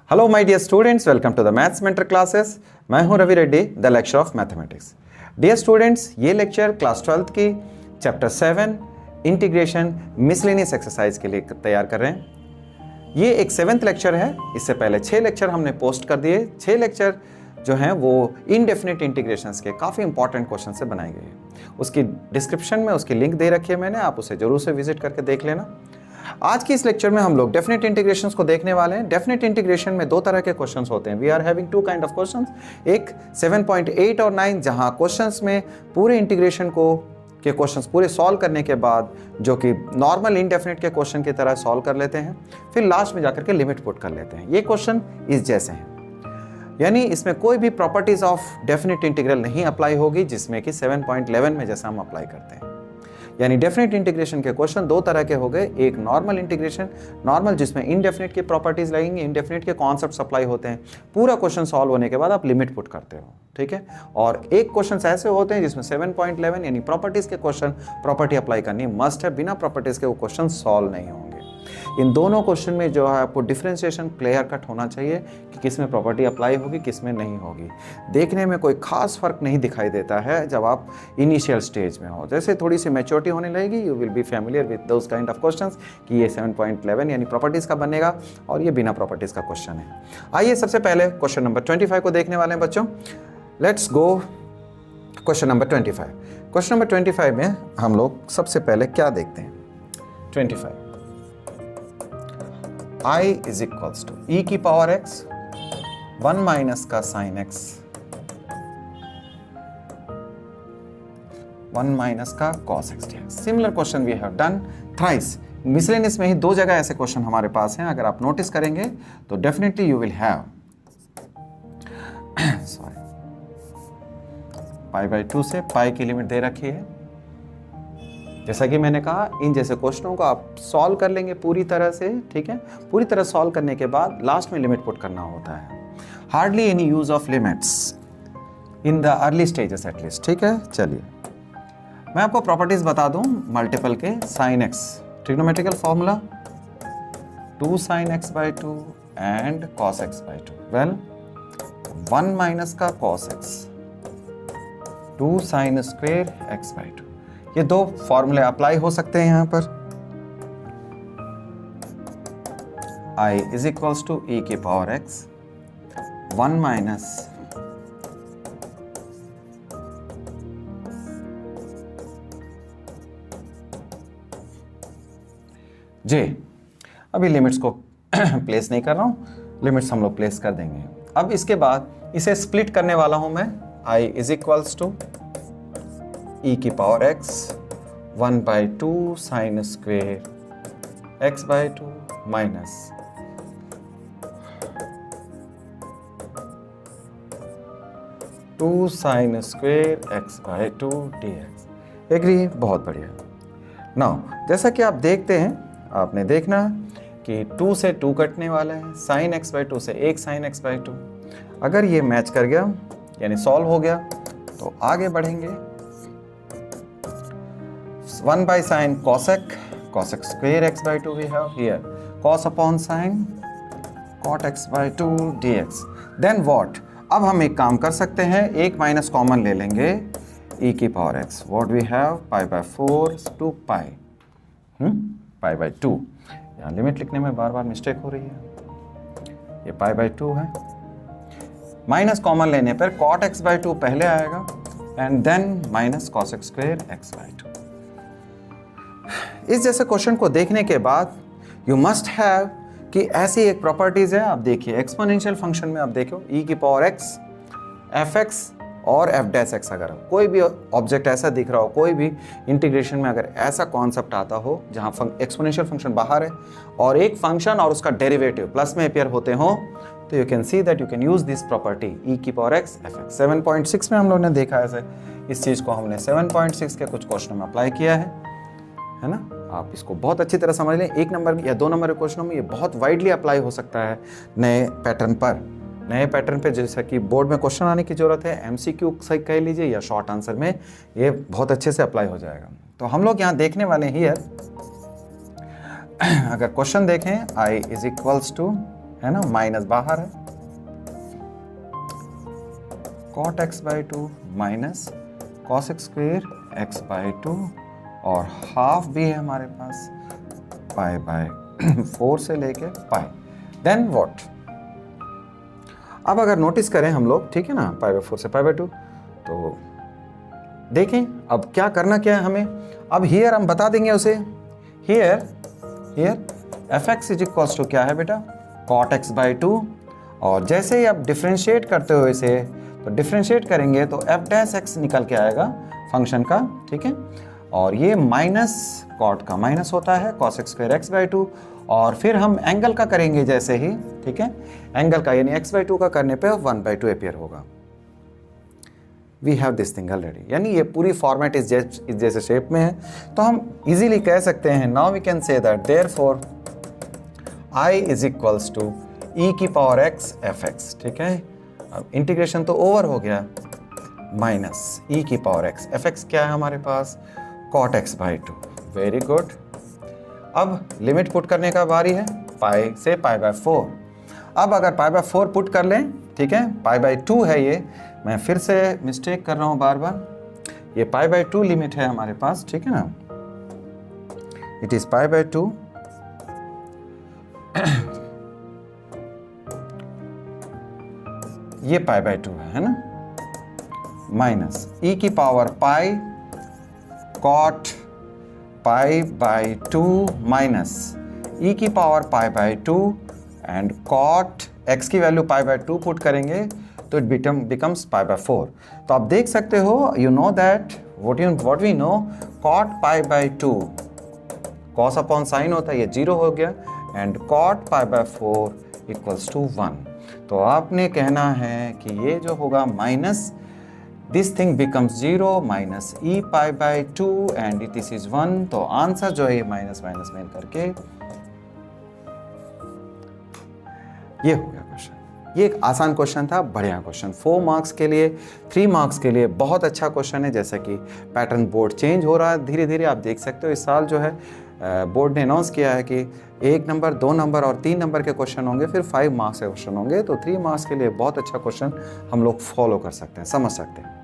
Hello my dear students, welcome to the maths mentor classes. मैं हूं Ravi Reddy, the lecture of mathematics. Dear students, ये lecture class 12th की chapter 7 integration miscellaneous exercise के लिए तैयार कर रहे हैं। ये एक 7th लेक्चर है। इससे पहले 6 लेक्चर हमने पोस्ट कर दिए। 6 लेक्चर जो हैं वो इनडेफिनिट इंटीग्रेशंस के काफ़ी इंपॉर्टेंट क्वेश्चन से बनाए गए हैं। उसकी डिस्क्रिप्शन में उसकी लिंक दे रखी है मैंने, आप उसे जरूर से विजिट करके देख लेना। आज की इस लेक्चर में हम लोग डेफिनेट इंटीग्रेशंस को देखने वाले हैं। डेफिनेट इंटीग्रेशन में दो तरह के क्वेश्चंस होते हैं। We are having two kind of questions, एक 7.8 और 9 जहां क्वेश्चंस में पूरे इंटीग्रेशन के क्वेश्चंस पूरे सॉल्व करने के बाद जो कि नॉर्मल इनडेफिनेट के क्वेश्चन की तरह सॉल्व कर लेते हैं, फिर लास्ट में जाकर के लिमिट पुट कर लेते हैं। ये क्वेश्चन इस जैसे हैं, यानी इसमें कोई भी प्रॉपर्टीज ऑफ डेफिनेट इंटीग्रल नहीं अप्लाई होगी, जिसमें कि 7.11 में जैसा हम अप्लाई करते हैं। यानी डेफिनेट इंटीग्रेशन के क्वेश्चन दो तरह के हो गए। एक नॉर्मल इंटीग्रेशन, नॉर्मल जिसमें इनडेफिनेट की प्रॉपर्टीज लगेंगी, इनडेफिनेट के कॉन्सेप्ट्स अप्लाई होते हैं। पूरा क्वेश्चन सॉल्व होने के बाद आप लिमिट पुट करते हो, ठीक है। और एक क्वेश्चन ऐसे होते हैं जिसमें 7.11 यानी प्रॉपर्टीज के क्वेश्चन प्रॉपर्टी अप्लाई करनी मस्ट है, बिना प्रॉपर्टीज के वो क्वेश्चन सॉल्व नहीं होंगे। इन दोनों क्वेश्चन में जो है आपको डिफरेंशिएशन क्लियर कट होना चाहिए कि किस में प्रॉपर्टी अप्लाई होगी, किस में नहीं होगी। देखने में कोई खास फर्क नहीं दिखाई देता है जब आप इनिशियल स्टेज में हो। जैसे थोड़ी सी मैच्योरिटी होने लगेगी, you will be familiar with those kind of questions कि ये 7.11 यानी प्रॉपर्टीज़ का बनेगा और ये बिना प्रॉपर्टीज़ का क्वेश्चन है। आइए सबसे पहले क्वेश्चन नंबर 25 को देखने वाले हैं बच्चों। Let's go question number 25। Question number 25 में हम लोग सबसे पहले क्या देखते हैं। 25 I is equals to e की पावर x 1 माइनस का साइन x 1 माइनस का cos x dx। Similar question we have done thrice. Miscellaneous में ही दो जगह ऐसे क्वेश्चन हमारे पास हैं। अगर आप नोटिस करेंगे तो definitely you will have sorry pi by 2 से पाई की लिमिट दे रखी है। जैसा कि मैंने कहा, इन जैसे क्वेश्चनों को आप सॉल्व कर लेंगे पूरी तरह से, ठीक है। पूरी तरह सॉल्व करने के बाद लास्ट में लिमिट पुट करना होता है। Hardly any use of limits in the early stages at least, ठीक है। चलिए मैं आपको प्रॉपर्टीज बता दूं मल्टीपल के। Sine x trigonometrical formula 2 sin x by 2 and cos x by 2। Well 1 minus का cos x 2 sin square x by 2। ये दो फॉर्मूले अप्लाई हो सकते हैं यहां पर। I is equals to e की पावर x 1 माइनस j। अभी लिमिट्स को प्लेस नहीं कर रहा हूं, लिमिट्स हम लोग प्लेस कर देंगे। अब इसके बाद इसे स्प्लिट करने वाला हूं मैं। I is equals to e की power x 1 by 2 sine square x by 2 minus 2 sine square x by 2 dx। Agree? बहुत बढ़िया। नाउ जैसा कि आप देखते हैं, आपने देखना कि 2 से 2 कटने वाला है, साइन x बाई 2 से 1 साइन x बाई 2। अगर ये मैच कर गया यानी सॉल्व हो गया तो आगे बढ़ेंगे। 1 by sin cosec square x by 2 we have here, cos upon sin cot x by 2 dx। then what? अब हम एक काम कर सकते हैं, एक माइनस कॉमन ले लेंगे, e की power x what we have pi by 4 to pi pi by 2। यहाँ लिमिट लिखने में बार बार मिस्टेक हो रही है। ये pi by 2 है। माइनस कॉमन लेने पर cot x by 2 पहले आएगा and then minus cos x square x by 2। इस जैसे क्वेश्चन को देखने के बाद यू मस्ट हैव कि ऐसी एक प्रॉपर्टीज है। आप देखिए एक्सपोनेंशियल फंक्शन में आप देखो e की पावर x f(x) और f'(x), अगर कोई भी ऑब्जेक्ट ऐसा दिख रहा हो, कोई भी इंटीग्रेशन में अगर ऐसा कॉन्सेप्ट आता हो जहां एक्सपोनेंशियल फंक्शन बाहर है और एक फंक्शन और उसका डेरिवेटिव प्लस में अपेयर होते हो, तो you can see that you can use this property e की पावर x f(x)। 7.6 में हम लोग ने देखा ऐसे, इस चीज को हमने 7.6 के कुछ क्वेश्चन में अप्लाई किया है ना। आप इसको बहुत अच्छी तरह समझ लें। 1 नंबर या 2 नंबर के क्वेश्चनों में ये बहुत वाइडली अप्लाई हो सकता है नए पैटर्न पे, जैसा कि बोर्ड में क्वेश्चन आने की जरूरत है, एमसीक्यू सही कह लीजिए या शॉर्ट आंसर में, ये बहुत अच्छे से अप्लाई हो जाएगा। तो हम लोग यहाँ देखने वाले हियर अगर क्वेश्चन देखें, i इज इक्वल्स टू है ना, माइनस बाहर है, cot x by 2 minus cos x square x by 2 और हाफ भी है हमारे पास पाई बाय 4 से लेके पाई। देन व्हाट, अब अगर नोटिस करें हम लोग, ठीक है ना, पाई बाय 4 से पाई बाय 2, तो देखें अब क्या करना क्या है हमें। अब हियर हम बता देंगे उसे, here F X is equals to क्या है बेटा, cot x बाई 2, और जैसे ही आप डिफ्रेंशिएट करते हो इसे, तो डिफ्रेंशिएट करेंगे तो एफ डैश एक्स निकल के आएगा फंक्शन का, ठीक है, और ये माइनस कॉट का माइनस होता है cos x square x by 2, और फिर हम एंगल का करेंगे जैसे ही, ठीक है, एंगल का यानी x बाई 2 का करने पे 1 बाई 2 अपीयर होगा। We have this thing already, यानी ये पूरी फॉर्मेट इस जैसे शेप में है, तो हम इजीली कह सकते हैं, now we can say that therefore I is equals to e की पावर x एफ एक्स, ठीक है, अब इंटीग्रेशन तो ओवर हो गया, माइनस e की पावर x एफ एक्स क्या है हमारे पास, cot x by 2, very good. अब लिमिट पुट करने का बारी है, पाई से पाई बाय 4। अब अगर पाई बाय 4 पुट कर लें, ठीक है, पाई बाय 2 है ये, मैं फिर से मिस्टेक कर रहा हूँ बार बार, ये पाई बाय 2 लिमिट है हमारे पास, ठीक है ना, इट इज पाई बाय 2 ये पाई बाय 2 है ना, माइनस e की power pi cot pi by 2 minus e की power pi by 2 and cot x की वैल्यू पाई बाय 2 पुट करेंगे तो इट बिकम्स पाई बाय 4। तो आप देख सकते हो, you know that what we know, cot pi by 2 cos upon sine होता है, ये 0 हो गया, and cot pi by 4 equals to 1। तो आपने कहना है कि ये जो होगा minus this thing becomes 0 minus e pi by 2 and this is 1। तो आंसर जो है माइनस माइनस में करके ये हो गया क्वेश्चन। ये एक आसान क्वेश्चन था, बढ़िया क्वेश्चन, 4 मार्क्स के लिए, 3 मार्क्स के लिए बहुत अच्छा क्वेश्चन है। जैसा कि पैटर्न बोर्ड चेंज हो रहा है धीरे धीरे, आप देख सकते हो इस साल जो है बोर्ड ने अनाउंस किया है कि 1 नंबर, 2 नंबर और 3 नंबर के क्वेश्चन होंगे, फिर 5 मार्क्स के क्वेश्चन होंगे। तो 3 मार्क्स के लिए बहुत अच्छा क्वेश्चन हम लोग फॉलो कर सकते हैं, समझ सकते हैं।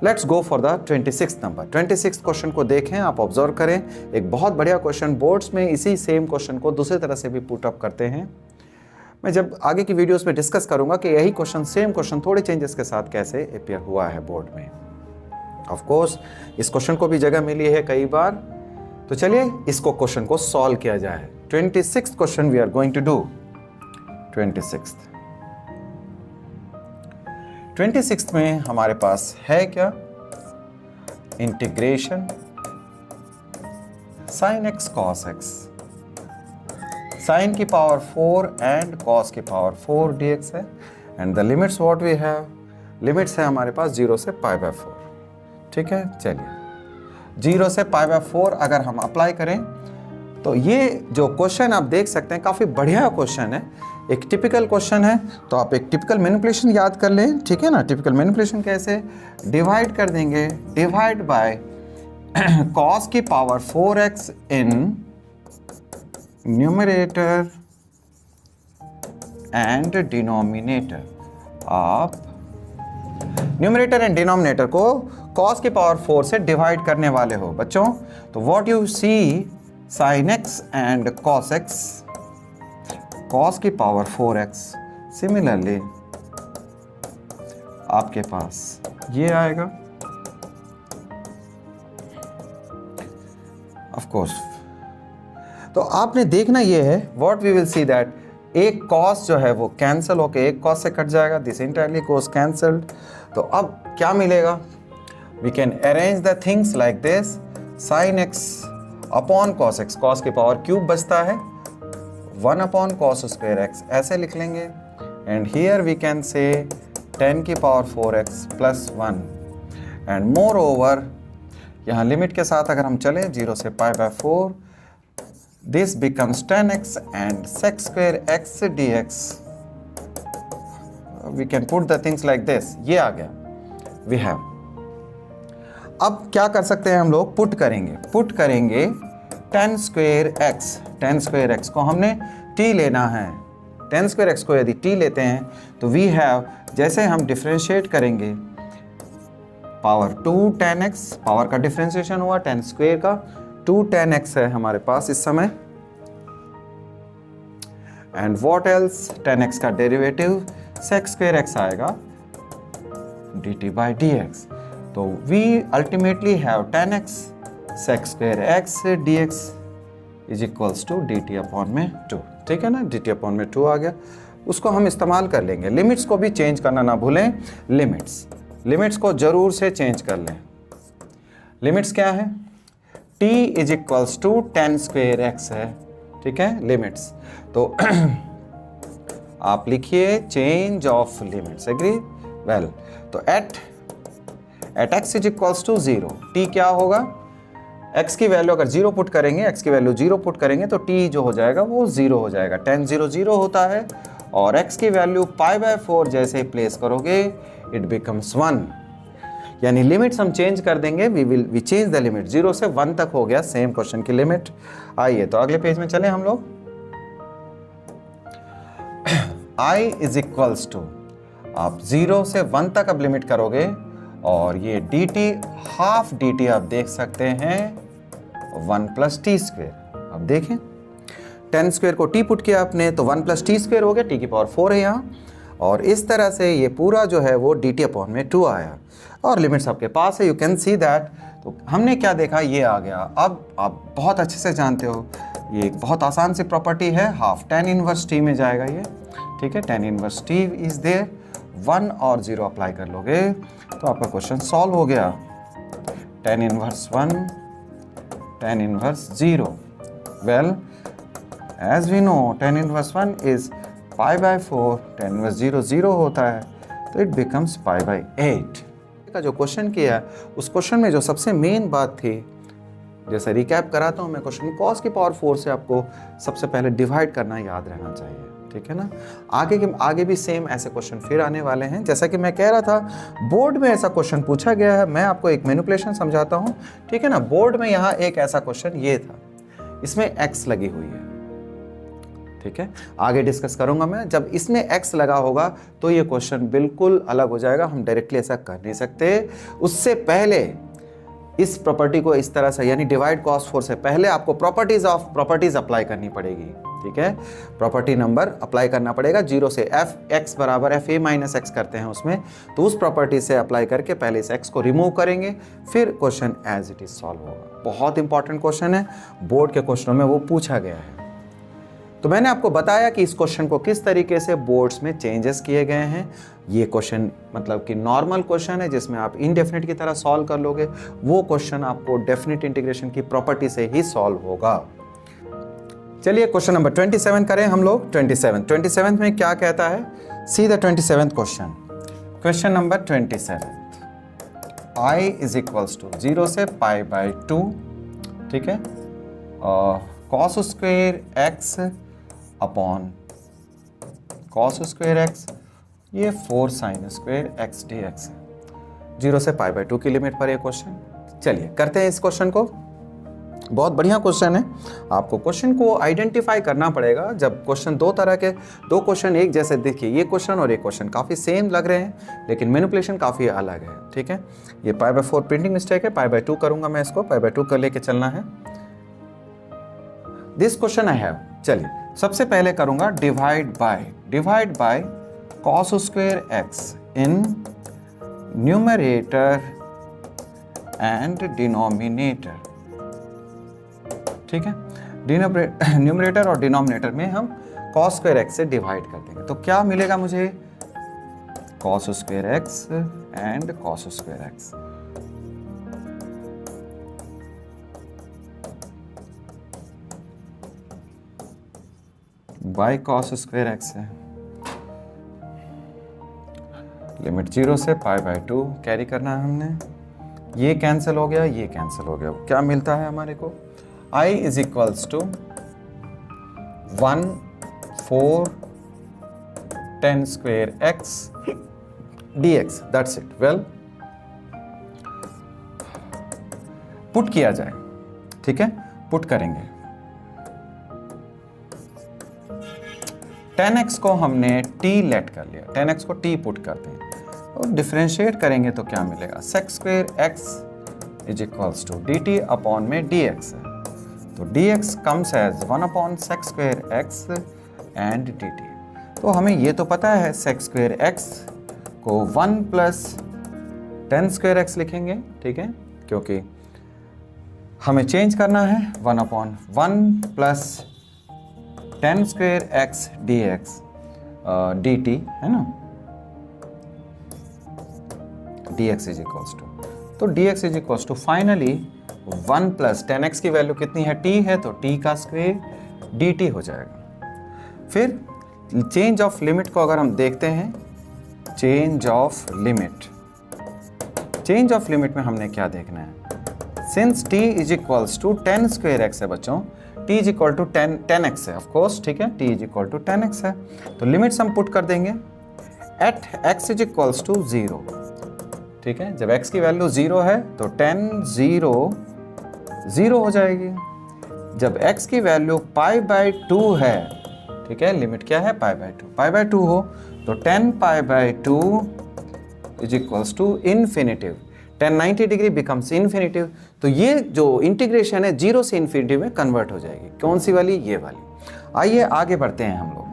Let's go for the 26th number. 26th question को देखें, आप ऑब्जर्व करें, एक बहुत बढ़िया क्वेश्चन, बोर्ड्स में इसी सेम क्वेश्चन को दूसरी तरह से भी पुट अप करते हैं। मैं जब आगे की वीडियोस में डिस्कस करूंगा कि यही क्वेश्चन, सेम क्वेश्चन थोड़े चेंजेस के साथ कैसे अपीयर हुआ है बोर्ड में। ऑफ कोर्स इस क्वेश्चन को भी जगह मिली है कई बार, तो चलिए इसको क्वेश्चन को सॉल्व किया जाए। 26th question we are going to do. 26th में हमारे पास है क्या, integration sine X cos X, sine की पावर 4 एंड कॉस की पावर 4 dx है, and the limits what we have, limits है हमारे पास 0 से पाई बाय 4। ठीक है, चलिए 0 से पाई बाय 4 अगर हम अप्लाई करें तो ये जो क्वेश्चन आप देख सकते हैं काफ़ी बढ़िया क्वेश्चन है, एक टिपिकल क्वेश्चन है। तो आप एक टिपिकल मैनिपुलेशन याद कर लें, ठीक है ना। टिपिकल मैनिपुलेशन कैसे, डिवाइड कर देंगे, डिवाइड बाय कॉस की power 4x in numerator and denominator. आप न्यूमरेटर एंड डिनोमिनेटर को cos की पावर 4 से डिवाइड करने वाले हो बच्चों। तो what you see, sin x and cos x, cos की पावर 4x, सिमिलरली आपके पास ये आएगा। ऑफ कोर्स तो आपने देखना ये है, what we will see that एक cos जो है वो कैंसिल होके एक cos से कट जाएगा, दिस इंटायरली गोस कैंसल्ड। तो अब क्या मिलेगा, we can arrange the things like this, sin x upon cos x, cos की पावर क्यूब बचता है 1 अपॉन cos स्क्वायर x, ऐसे लिख लेंगे। And here we can say 10 की power 4x plus 1, and moreover यहाँ लिमिट के साथ अगर हम चलें 0 से pi by 4, this becomes 10x and sec square x dx। We can put the things like this, ये आ गया, वी हैव। अब क्या कर सकते हैं हम लोग, पुट करेंगे 10 स्क्वायर x, 10 स्क्वायर x को हमने t लेना है, टेन स्क्वायर एक्स को यदि टी लेते हैं तो वी हैव, जैसे हम डिफ्रेंशिएट करेंगे पावर 2 tan x, पावर का डिफ्रेंशिएशन हुआ टेन स्क्वायर का, 2 tan x है हमारे पास इस समय, and what else, tan x का डेरिवेटिव sec स्क्वायर x आएगा dt by dx। तो we ultimately have tan x sec square x dx is equals to dt upon में 2, ठीक है ना, dt अपॉन में 2 आ गया। उसको हम इस्तेमाल कर लेंगे। लिमिट्स को भी चेंज करना ना भूलें, लिमिट्स को जरूर से चेंज कर लें। लिमिट्स क्या है, t is equals to tan square x है, ठीक है लिमिट्स। तो आप लिखिए change of limits, agree, well. तो at x is equals to 0, t क्या होगा, x की वैल्यू अगर 0 पुट करेंगे, x की वैल्यू 0 पुट करेंगे तो t जो हो जाएगा वो 0 हो जाएगा, tan 0 0 होता है, और x की वैल्यू π/4 जैसे ही प्लेस करोगे इट बिकम्स 1, यानी लिमिट्स हम चेंज कर देंगे, वी चेंज द लिमिट, 0 से 1 तक हो गया सेम क्वेश्चन की लिमिट। आइए तो अगले पेज में चले हम लोग। I इज इक्वल्स टू, आप 0 से 1 तक अब लिमिट करोगे, और ये dt, हाफ dt आप देख सकते हैं 1 प्लस टी स्क्वेयर। अब देखें 10 स्क्वेयर को t पुट किया आपने तो 1 प्लस टी स्क्वेयर हो गया, t की पावर 4 है यहाँ, और इस तरह से ये पूरा जो है वो dt अपॉन में 2 आया, और लिमिट्स आपके पास है, यू कैन सी दैट। तो हमने क्या देखा, ये आ गया। अब आप बहुत अच्छे से जानते हो ये एक बहुत आसान सी प्रॉपर्टी है, हाफ tan इनवर्स t में जाएगा ये, ठीक है, tan inverse t is there, 1 और 0 अप्लाई कर लोगे तो आपका क्वेश्चन सॉल्व हो गया। tan inverse 1, tan inverse 0, well as we know tan inverse 1 is π/4, tan inverse 0 0 होता है, तो इट बिकम्स π/8। का जो क्वेश्चन किया उस क्वेश्चन में जो सबसे मेन बात थी, जैसे रिकैप कराता हूँ मैं क्वेश्चन, cos की पावर 4 से आपको सबसे पहले डिवाइड करना याद रहना चाहिए, ठीक है ना। आगे भी सेम ऐसे क्वेश्चन फिर आने वाले हैं। जैसा कि मैं कह रहा था, बोर्ड में ऐसा क्वेश्चन पूछा गया है, मैं आपको एक मैनिपुलेशन समझाता हूँ, ठीक है ना। बोर्ड में यहाँ एक ऐसा क्वेश्चन ये था, इसमें x लगी हुई है, ठीक है, आगे डिस्कस करूंगा मैं। जब इसमें x लगा होगा तो ये क्वेश्चन बिल्कुल अलग हो जाएगा, हम डायरेक्टली ऐसा कर नहीं सकते। उससे पहले इस प्रॉपर्टी को इस तरह से, यानी डिवाइड cos 4 से पहले आपको प्रॉपर्टीज अप्लाई करनी पड़ेगी, ठीक है, प्रॉपर्टी नंबर अप्लाई करना पड़ेगा। 0 से f(x) बराबर fa माइनस x करते हैं उसमें, तो उस प्रॉपर्टी से अप्लाई करके पहले इस x को रिमूव करेंगे, फिर question as it is solve होगा। बहुत इंपॉर्टेंट क्वेश्चन है, बोर्ड के क्वेश्चनों में वो पूछा गया है। तो मैंने आपको बताया कि इस क्वेश्चन को किस तरीके से बोर्ड्स में चेंजेस किए गए हैं। ये क्वेश्चन मतलब कि नॉर्मल क्वेश्चन है जिसमें आप इनडेफिनिट की तरह सॉल्व कर लोगे, वो क्वेश्चन आपको डेफिनिट इंटीग्रेशन की प्रॉपर्टी से ही सॉल्व होगा। चलिए क्वेश्चन नंबर 27 करें हम लोग। 27 में क्या कहता है, see the 27th question. Question number 27, I is equals to 0 से π/2, ठीक है, cos square x upon cos square x, ये 4 sin स्क्वेयर x dx, 0 से π/2 की लिमिट पर ये क्वेश्चन। चलिए करते हैं इस क्वेश्चन को। बहुत बढ़िया क्वेश्चन है, आपको क्वेश्चन को आइडेंटिफाई करना पड़ेगा। जब क्वेश्चन दो क्वेश्चन एक जैसे, देखिए ये क्वेश्चन और ये क्वेश्चन काफ़ी सेम लग रहे हैं लेकिन मैनिपुलेशन काफ़ी अलग है, ठीक है। ये π/4 प्रिंटिंग मिस्टेक है, π/2 करूंगा मैं इसको, π/2 कर लेके चलना है। दिस क्वेश्चन आई हैव, चलिए सबसे पहले करूंगा divide by cos square x in numerator and denominator, ठीक है। न्यूमरेटर और डिनोमिनेटर में हम cos स्क्वेयर x से डिवाइड कर देंगे, तो क्या मिलेगा मुझे, cos square x and cos square x। By cos square x है, लिमिट 0 से π/2 कैरी करना है हमने, ये कैंसिल हो गया, ये कैंसिल हो गया, क्या मिलता है हमारे को, I is equals to 1 4 tan square x dx, that's it. Well put किया जाए, ठीक है, पुट करेंगे। 10x को हमने t लेट कर लिया, 10x को t पुट करते हैं और डिफरेंशिएट करेंगे तो क्या मिलेगा, sec square x is equals to dt upon में dx है, तो dx comes as 1 upon sec square x and dt। तो हमें ये तो पता है sec स्क्वेयर x को 1 प्लस 10 स्क्वेयर x लिखेंगे, ठीक है, क्योंकि हमें चेंज करना है 1 upon 1 plus 10 square x dx dt है ना, dx इज इक्वल्स टू, तो dx is equals to finally 1 plus 10x की वैल्यू कितनी है, t है, तो t का स्क्वेयर dt हो जाएगा। फिर चेंज ऑफ लिमिट को अगर हम देखते हैं, change of limit, change of limit में हमने क्या देखना है, since t is equals to 10 square x है बच्चों, t is equal to 10x है ऑफ कोर्स, ठीक है, t is equal to 10x है, तो लिमिट्स हम पुट कर देंगे at x is equals to 0, ठीक है, जब x की वैल्यू 0 है तो 10 0 हो जाएगी, जब x की वैल्यू पाई बाय 2 है, ठीक है, लिमिट क्या है, पाई बाय 2 हो तो 10 pi by 2 is equals to infinitive, 10 90 degree becomes infinitive, तो ये जो इंटीग्रेशन है 0 से इन्फिनिटिव में कन्वर्ट हो जाएगी, कौन सी वाली, ये वाली। आइए आगे बढ़ते हैं हम लोग,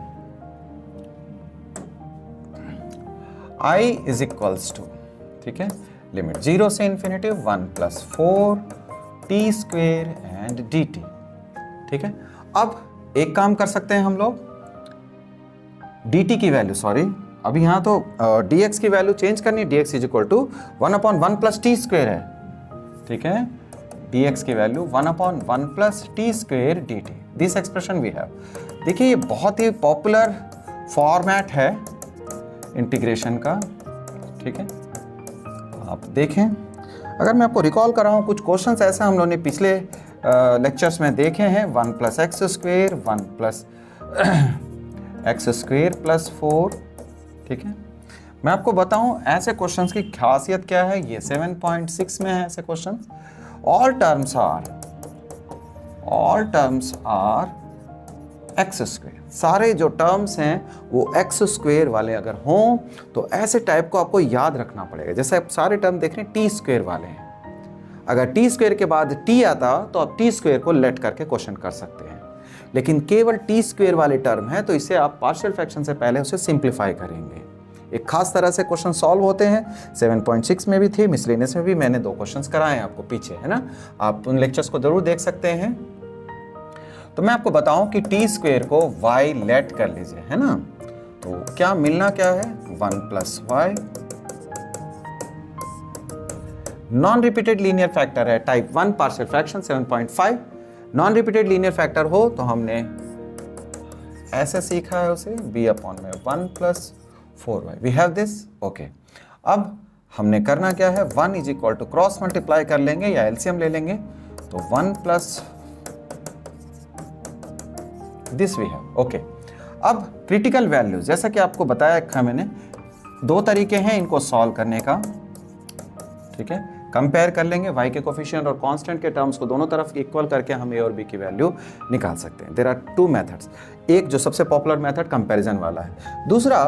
i इज इक्वल्स टू, ठीक है, लिमिट 0 से infinitive 1 plus 4 t square and dt, ठीक है। अब एक काम कर सकते हैं हम लोग, dt की वैल्यू, सॉरी अभी यहाँ तो dx की वैल्यू चेंज करनी है, dx is equal to 1 upon 1 plus t square है, ठीक है, dx की value 1 upon 1 plus t square dt, this expression we have. देखिए ये बहुत ही पॉपुलर फॉर्मेट है इंटीग्रेशन का, ठीक है, आप देखें, अगर मैं आपको रिकॉल कर रहा हूँ कुछ क्वेश्चंस ऐसे हम लोगों ने पिछले लेक्चर्स में देखे हैं, 1 plus x square 1 plus x square plus 4, ठीक है। मैं आपको बताऊं ऐसे क्वेश्चंस की खासियत क्या है, ये 7.6 में है ऐसे questions, all terms are x square, सारे जो टर्म्स हैं वो एक्स स्क्वेयर वाले अगर हों तो ऐसे टाइप को आपको याद रखना पड़ेगा, जैसे आप सारे टर्म देख रहे हैं टी स्क्वेयर वाले हैं, अगर टी स्क्वेयर के बाद टी आता तो आप टी स्क्वेयर को लेट करके क्वेश्चन कर सकते हैं, लेकिन केवल टी स्क्वेयर वाले टर्म है तो इसे आप पार्शियल फ्रैक्शन से पहले उसे सिंप्लीफाई करेंगे, एक खास तरह से क्वेश्चन सॉल्व होते हैं। 7.6 में भी थे, मिसलेनियस में भी मैंने 2 क्वेश्चंस कराए हैं आपको पीछे, है ना, आप उन लेक्चर्स को जरूर देख सकते हैं। तो मैं आपको बताऊं कि टी स्क्वेयर को y लेट कर लीजिए, है ना, तो क्या मिलना क्या है, 1 plus y, non repeated linear factor है, type 1 partial fraction 7.5, non repeated linear factor हो तो हमने ऐसे सीखा है उसे, b अपॉन में 1 plus 4y, we have this, okay. अब हमने करना क्या है, 1 is equal to cross multiply कर लेंगे या एलसीएम ले लेंगे, तो 1 plus this we have, okay. अब क्रिटिकल वैल्यूज, जैसा कि आपको बताया था मैंने, 2 तरीके हैं इनको सॉल्व करने का, ठीक है, कंपेयर कर लेंगे y के कोफिशिएंट और कांस्टेंट के टर्म्स को दोनों तरफ इक्वल करके हम a और b की वैल्यू निकाल सकते हैं। देयर आर 2 मेथड्स, एक जो सबसे पॉपुलर मेथड कंपैरिजन वाला है, दूसरा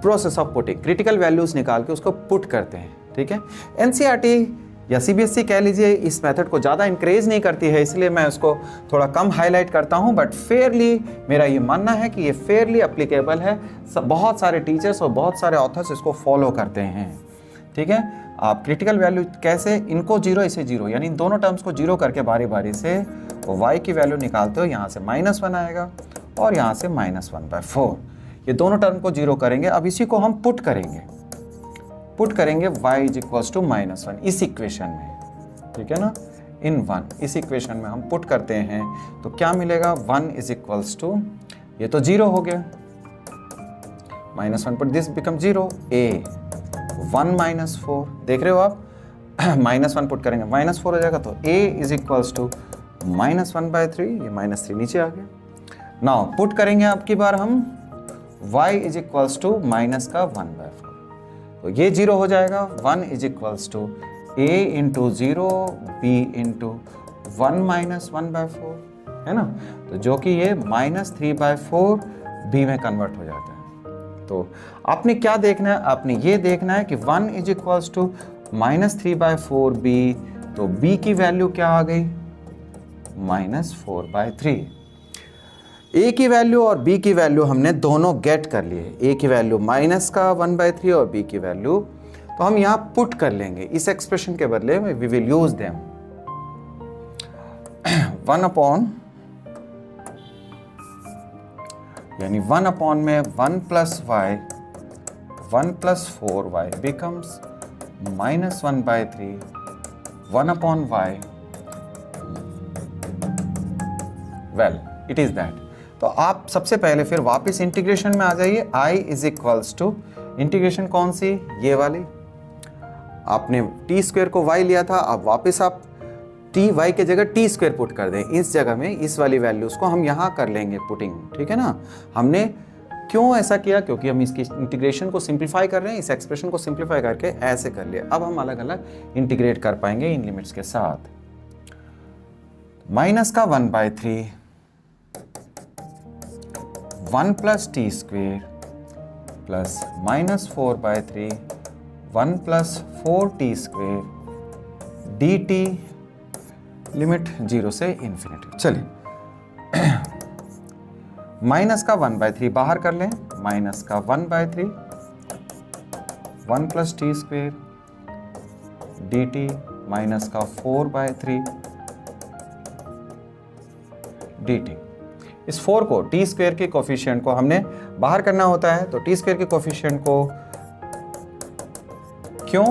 process of putting, critical values निकाल के उसको पुट करते हैं, ठीक है। एनसीईआरटी या सीबीएसई कह लीजिए इस मेथड को ज़्यादा इंकरेज नहीं करती है, इसलिए मैं उसको थोड़ा कम हाईलाइट करता हूं, बट फेयरली मेरा ये मानना है कि ये फेयरली अप्लीकेबल है, बहुत सारे टीचर्स और बहुत सारे ऑथर्स इसको फॉलो करते हैं, ठीक है। आप क्रिटिकल वैल्यू कैसे, इनको 0 इसे 0, यानी इन दोनों टर्म्स को 0 करके बारी बारी से y की वैल्यू निकालते हो, यहाँ से -1 आएगा और यहाँ से -1/4, ये दोनों टर्म को 0 करेंगे। अब इसी को हम पुट करेंगे y इज इक्वल्स टू -1 इस इक्वेशन में, ठीक है ना, इन 1 इस इक्वेशन में हम पुट करते हैं तो क्या मिलेगा, 1 इज इक्वल्स टू, ये तो 0 हो गया, -1 पर दिस बिकम 0, a 1 - 4, देख रहे हो आप, -1 पुट करेंगे -4 हो जाएगा, तो a इज इक्वल्स टू -1/3, ये -3 नीचे आ गया। नाउ पुट करेंगे आपकी बार हम y इज इक्वल्स टू -1/4, तो ये 0 हो जाएगा, 1 is equals to a into 0 b into 1 - 1/4, है ना, तो जो कि ये -3/4 b में कन्वर्ट हो जाता है। तो आपने क्या देखना है, आपने ये देखना है कि 1 इज इक्वल्स टू -3/4b, तो b की वैल्यू क्या आ गई, -4/3। a की वैल्यू और b की वैल्यू हमने दोनों गेट कर लिए, a की वैल्यू -1/3 और b की वैल्यू, तो हम यहाँ पुट कर लेंगे इस एक्सप्रेशन के बदले में, वी विल यूज देम 1 यानी 1 में 1 + y 1 + 4y becomes -1/3 1/y, well it is that. तो आप सबसे पहले फिर वापस इंटीग्रेशन में आ जाइए, i is equals to integration कौन सी, ये वाली, आपने t² को y लिया था, अब वापस आप y के जगह t² पुट कर दें, इस जगह में इस वाली वैल्यूज को हम यहाँ कर लेंगे पुटिंग, ठीक है ना। हमने क्यों ऐसा किया, क्योंकि हम इसकी इंटीग्रेशन को सिंप्लीफाई कर रहे हैं, इस एक्सप्रेशन को सिंप्लीफाई करके ऐसे कर लिया। अब हम अलग अलग इंटीग्रेट कर पाएंगे इन लिमिट्स के साथ। -1/3 1 + t² plus -4/3 1 + 4t² dt limit 0 से इन्फिनिटी। चलिए -1/3 बाहर कर लें, -1/3 1 + t² dt -4/3 dt। इस 4 को t² के कोफिशिएंट को हमने बाहर करना होता है, तो t² के कोफिशिएंट को क्यों,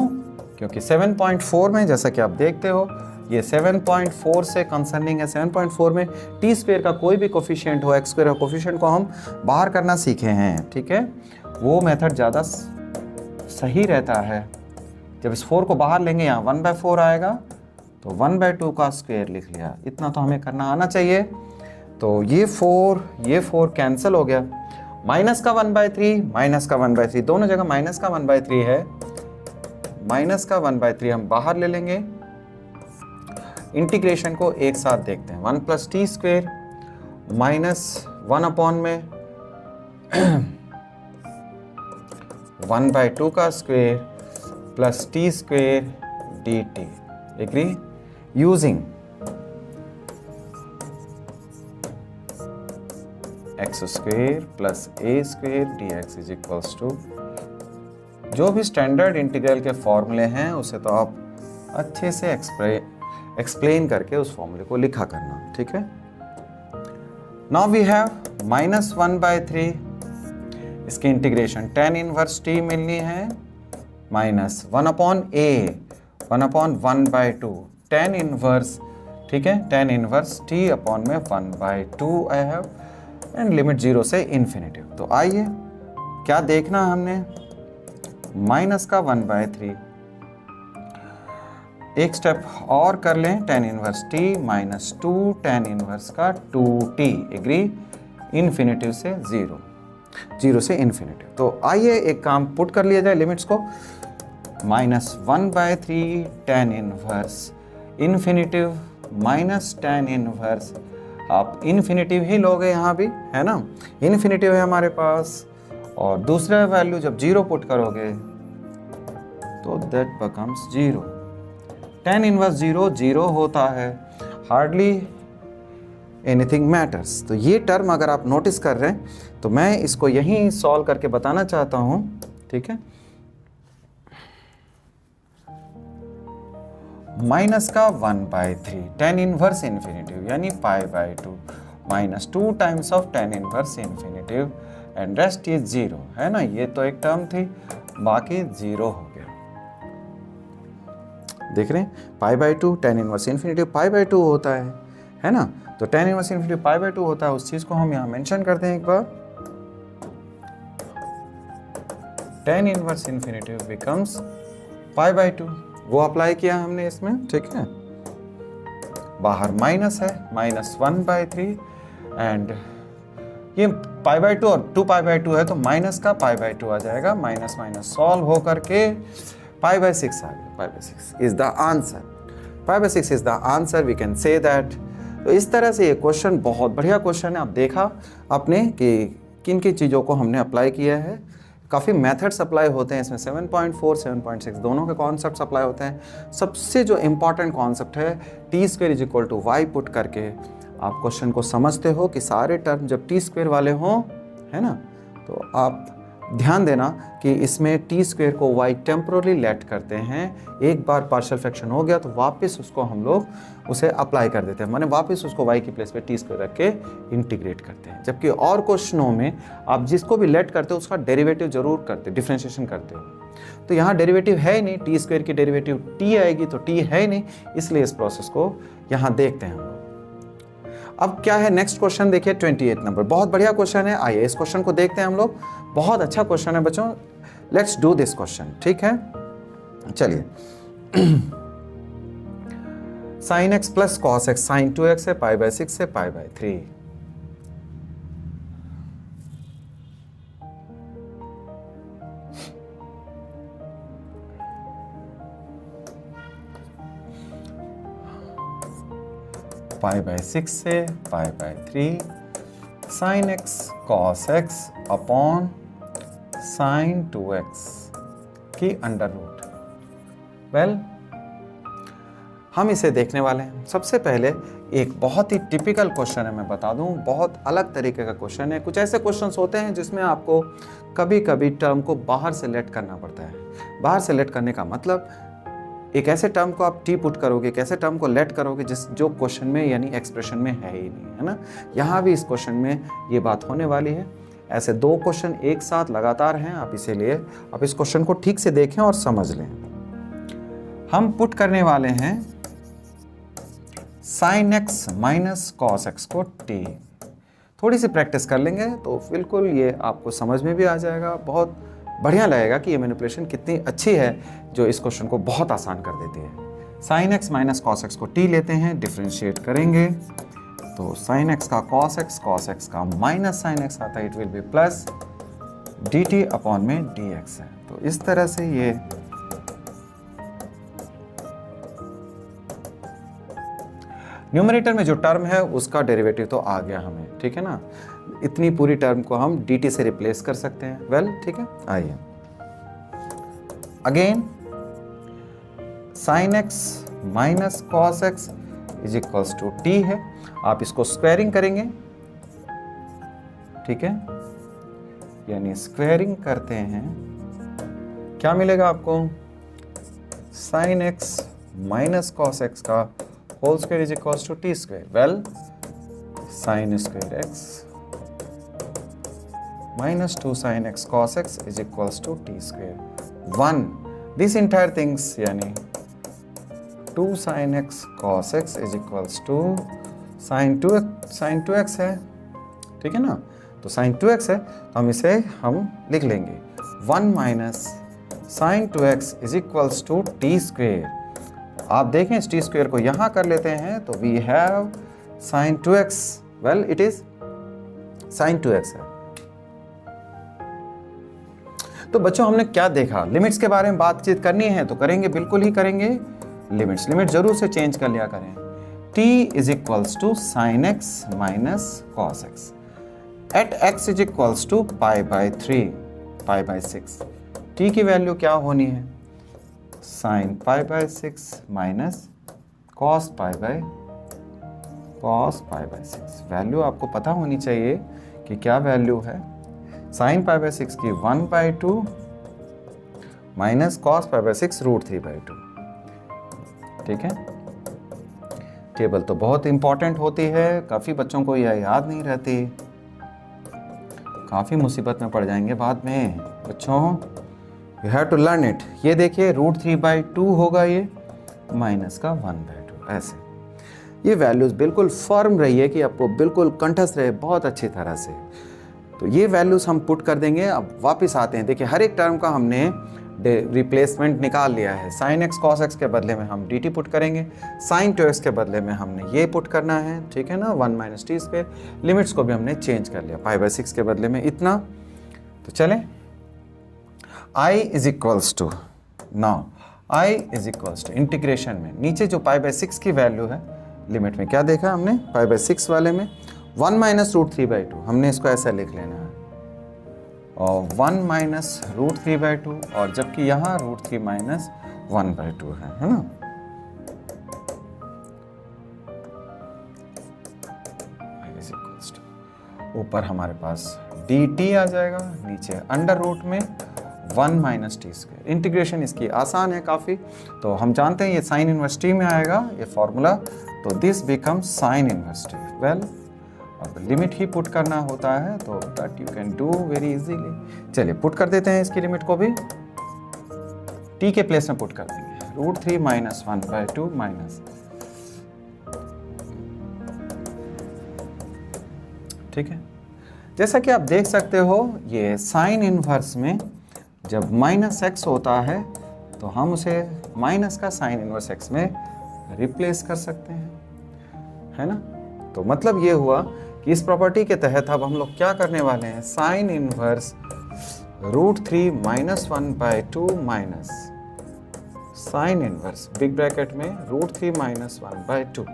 क्योंकि 7.4 में जैसा कि आप देखते हो ये 7.4 से कंसर्निंग है, 7.4 में t² का कोई भी कोफिशिएंट हो, x² का कोफिशिएंट को हम बाहर करना सीखे हैं, ठीक है। वो मेथड ज़्यादा सही रहता है। जब इस 4 को बाहर लेंगे यहाँ 1/4 आएगा, तो 1/2 का स्क्वायर लिख लिया, इतना तो हमें करना आना चाहिए। तो ये 4 कैंसिल हो गया, -1/3 दोनों जगह -1/3 है, -1/3 हम बाहर ले लेंगे। इंटीग्रेशन को एक साथ देखते हैं, 1 + t² -1 में 1/2 का square plus t² dt, agree, using x² + a² dx is equals to, जो भी स्टैंडर्ड इंटीग्रल के फॉर्मूले हैं उसे तो आप अच्छे से एक्सप्लेन करके उस फॉर्मूले को लिखा करना, ठीक है। नाउ वी हैव -1/3, इसकी इंटीग्रेशन tan इनवर्स t मिलनी है, -1/a 1/1/2 tan इनवर्स, ठीक है, tan इनवर्स t अपॉन में 1/2 आई हैव, एंड लिमिट 0 से इन्फिनिटी। तो आइए क्या देखना हमने, -1/3, एक स्टेप और कर लें, tan inverse t -2 tan inverse का 2t, एग्री, इन्फिनिटी से 0 से इन्फिनिटी। तो आइए एक काम पुट कर लिया जाए लिमिट्स को, -1/3 tan inverse infinitive minus tan inverse, आप इन्फिनिटिव ही लोगे यहाँ भी, है ना, इन्फिनिटिव है हमारे पास, और दूसरा वैल्यू जब 0 पुट करोगे तो दैट बिकम्स 0। tan इनवर्स 0 होता है, हार्डली एनीथिंग मैटर्स। तो ये टर्म अगर आप नोटिस कर रहे हैं तो मैं इसको यहीं सॉल्व करके बताना चाहता हूँ, ठीक है। -1/3 tan इनवर्स इन्फिनिटिव यानी π/2 -2 times of tan inverse infinitive and rest is 0, है ना। ये तो एक टर्म थी, बाकी 0 हो गया, देख रहे हैं, π/2 tan इनवर्स इन्फिनिटिव π/2 होता है ना। तो tan इनवर्स इन्फिनिटिव π/2 होता है, उस चीज को हम यहाँ मेंशन करते हैं एक बार, tan इनवर्स इन्फिनिटिव बिकम्स π/2, वो अप्लाई किया हमने इसमें, ठीक है। बाहर माइनस है, -1/3 एंड ये π/2 और 2π/2 है तो माइनस का π/2 आ जाएगा, माइनस सॉल्व हो करके π/6 आ गया। π/6 is the answer, π/6 is the answer, we can say that. तो इस तरह से ये क्वेश्चन बहुत बढ़िया क्वेश्चन है। आप देखा आपने कि किन किन चीज़ों को हमने अप्लाई किया है। काफ़ी मेथड्स अप्लाई होते हैं इसमें, 7.4 7.6 दोनों के कॉन्सेप्ट्स अप्लाई होते हैं। सबसे जो इम्पॉर्टेंट कॉन्सेप्ट है t² is equal to y put करके आप क्वेश्चन को समझते हो कि सारे टर्म जब t² वाले हों, है ना, तो आप ध्यान देना कि इसमें t² को y टेम्पोरली लेट करते हैं। एक बार पार्शियल फ्रैक्शन हो गया तो वापस उसको हम लोग उसे अप्लाई कर देते हैं, माने वापस उसको y की प्लेस पे t² रख के इंटीग्रेट करते हैं। जबकि और क्वेश्चनों में आप जिसको भी लेट करते हो उसका डेरिवेटिव जरूर करते, डिफ्रेंशिएशन करते हो। तो यहाँ डेरिवेटिव है ही नहीं, t² की डेरिवेटिव t आएगी तो t है ही नहीं, इसलिए इस प्रोसेस को यहाँ देखते हैं हम लोग। अब क्या है नेक्स्ट क्वेश्चन देखिए 28 नंबर, बहुत बढ़िया क्वेश्चन है। आइए इस क्वेश्चन को देखते हैं हम लोग। बहुत अच्छा क्वेश्चन है बच्चों, लेट्स डू दिस क्वेश्चन, ठीक है। चलिए sin x plus cos x sin 2x है, π/6 से π/3। π/6 से π/3 sin x cos x upon sin 2x की अंडर रूट। वेल हम इसे देखने वाले हैं। सबसे पहले एक बहुत ही टिपिकल क्वेश्चन है, मैं बता दूं, बहुत अलग तरीके का क्वेश्चन है। कुछ ऐसे क्वेश्चंस होते हैं जिसमें आपको कभी कभी टर्म को बाहर से लेट करना पड़ता है। बाहर से लेट करने का मतलब एक ऐसे टर्म को आप टी पुट करोगे, एक ऐसे टर्म को लेट करोगे जो क्वेश्चन में यानी एक्सप्रेशन में है ही नहीं, है ना। यहाँ भी इस क्वेश्चन में ये बात होने वाली है। ऐसे दो क्वेश्चन एक साथ लगातार हैं, आप इसीलिए आप इस क्वेश्चन को ठीक से देखें और समझ लें। हम पुट करने वाले हैं sin x minus cos x को t। थोड़ी सी प्रैक्टिस कर लेंगे तो बिल्कुल ये आपको समझ में भी आ जाएगा। बहुत बढ़िया लगेगा कि ये मैनिपुलेशन कितनी अच्छी है जो इस क्वेश्चन को बहुत आसान कर देती है। sin x minus cos x को t लेते हैं, डिफरेंशिएट करेंगे तो sin x का cos x का माइनस sin x आता है, it will be plus dt upon में dx है। तो इस तरह से ये न्यूमरेटर में जो टर्म है उसका डेरिवेटिव तो आ गया हमें, ठीक है ना। इतनी पूरी टर्म को हम dt से रिप्लेस कर सकते हैं। वेल ठीक है, आइए again sin x minus cos x is equals to t है। आप इसको स्क्वायरिंग करेंगे, ठीक है, यानी स्क्वायरिंग करते हैं, क्या मिलेगा आपको, sin x minus cos x का whole square is equals to t square. Well sin square x minus 2 sin x cos x is equals to t square 1. This entire things यानी 2 sin x cos x is equals to sin 2x है, ठीक है ना। तो sin 2x है तो हम इसे लिख लेंगे 1 minus sin 2x is equals to t square। आप देखें इस t square को यहाँ कर लेते हैं तो we have sin 2x, well it is sin 2x है। तो बच्चों हमने क्या देखा, लिमिट्स के बारे में बातचीत करनी है तो करेंगे, बिल्कुल ही करेंगे। लिमिट जरूर से चेंज कर लिया करें। t is equals to sine x minus cos x at x is equals to π/6। t की वैल्यू क्या होनी है, साइन π/6 माइनस कॉस π/6। वैल्यू आपको पता होनी चाहिए कि क्या वैल्यू है। साइन π/6 की 1/2 माइनस कॉस π/6 √3/2, ठीक है। टेबल तो बहुत इंपॉर्टेंट होती है, काफ़ी बच्चों को यह याद नहीं रहती, काफ़ी मुसीबत में पड़ जाएंगे बाद में बच्चों। You have to learn it. ये देखिए √3/2 होगा ये, माइनस का 1/2, ऐसे ये वैल्यूज़ बिल्कुल फर्म रही है कि आपको बिल्कुल कंठस्थ रहे बहुत अच्छी तरह से। तो ये वैल्यूज़ हम पुट कर देंगे। अब वापस आते हैं, देखिए हर एक टर्म का हमने रिप्लेसमेंट निकाल लिया है। sin x cos x के बदले में हम dt पुट करेंगे, sin 2x के बदले में हमने ये पुट करना है, ठीक है ना, 1 माइनस टी स्क्वायर। लिमिट्स को भी हमने चेंज कर लिया, π/6 के बदले में इतना। तो चलें, i is equals to, now i is equals to integration में नीचे जो π/6 की वैल्यू है, लिमिट में क्या देखा हमने, π/6 वाले में 1 माइनस √3/2, हमने इसको ऐसा लिख लेना है और 1 माइनस √3/2, और जबकि यहाँ √3 माइनस 1/2 है ना। ऊपर हमारे पास dt आ जाएगा, नीचे अंडर रूट में 1 माइनस टी स्क्वायर। इंटीग्रेशन इसकी आसान है काफ़ी, तो हम जानते हैं ये साइन इनवर्स टी में आएगा ये फॉर्मूला, तो this becomes sine inverse T. Well, अब लिमिट ही पुट करना होता है तो that you can do very easily. चलिए पुट कर देते हैं इसकी लिमिट को भी, टी के प्लेस में पुट कर देंगे, √3 माइनस 1/2 माइनस, ठीक है। जैसा कि आप देख सकते हो ये साइन इनवर्स में जब माइनस x होता है तो हम उसे माइनस का साइन इनवर्स x में रिप्लेस कर सकते हैं, है ना। तो मतलब ये हुआ कि इस प्रॉपर्टी के तहत अब हम लोग क्या करने वाले हैं, sine inverse √3 minus 1/2 minus sine inverse big bracket में √3 माइनस 1/2,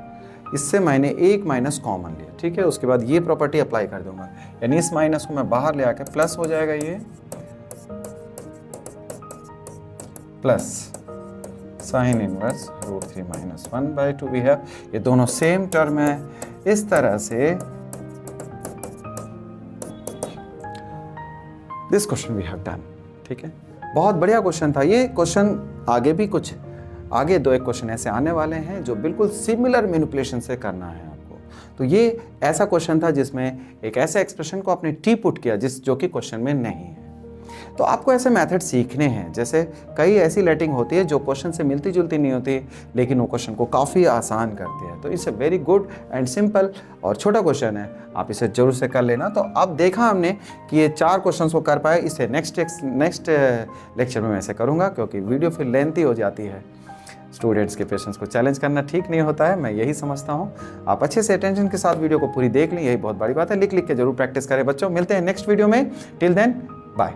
इससे मैंने एक माइनस कॉमन लिया, ठीक है। उसके बाद ये प्रॉपर्टी अप्लाई कर दूंगा, यानी इस माइनस को मैं बाहर ले आके प्लस हो जाएगा, ये प्लस साइन इनवर्स √3 माइनस 1/2 भी है, ये दोनों सेम टर्म है। इस तरह से this question we have done, ठीक है। बहुत बढ़िया क्वेश्चन था ये क्वेश्चन। आगे भी कुछ आगे 2 एक क्वेश्चन ऐसे आने वाले हैं जो बिल्कुल सिमिलर मैनिपुलेशन से करना है आपको। तो ये ऐसा क्वेश्चन था जिसमें एक ऐसे एक्सप्रेशन को आपने टी पुट किया जो कि क्वेश्चन में नहीं है। तो आपको ऐसे मेथड सीखने हैं, जैसे कई ऐसी लेटिंग होती है जो क्वेश्चन से मिलती जुलती नहीं होती लेकिन वो क्वेश्चन को काफ़ी आसान करती है। तो it's a very good and simple और छोटा क्वेश्चन है, आप इसे जरूर से कर लेना। तो अब देखा हमने कि ये 4 क्वेश्चन को कर पाए, इसे नेक्स्ट लेक्चर में मैं ऐसे करूँगा क्योंकि वीडियो फिर लेंथी हो जाती है। स्टूडेंट्स के पेशेंस को चैलेंज करना ठीक नहीं होता है, मैं यही समझता हूँ। आप अच्छे से अटेंशन के साथ वीडियो को पूरी देख लें, यही बहुत बड़ी बात है। लिख के जरूर प्रैक्टिस करें बच्चों। मिलते हैं नेक्स्ट वीडियो में, टिल देन बाय।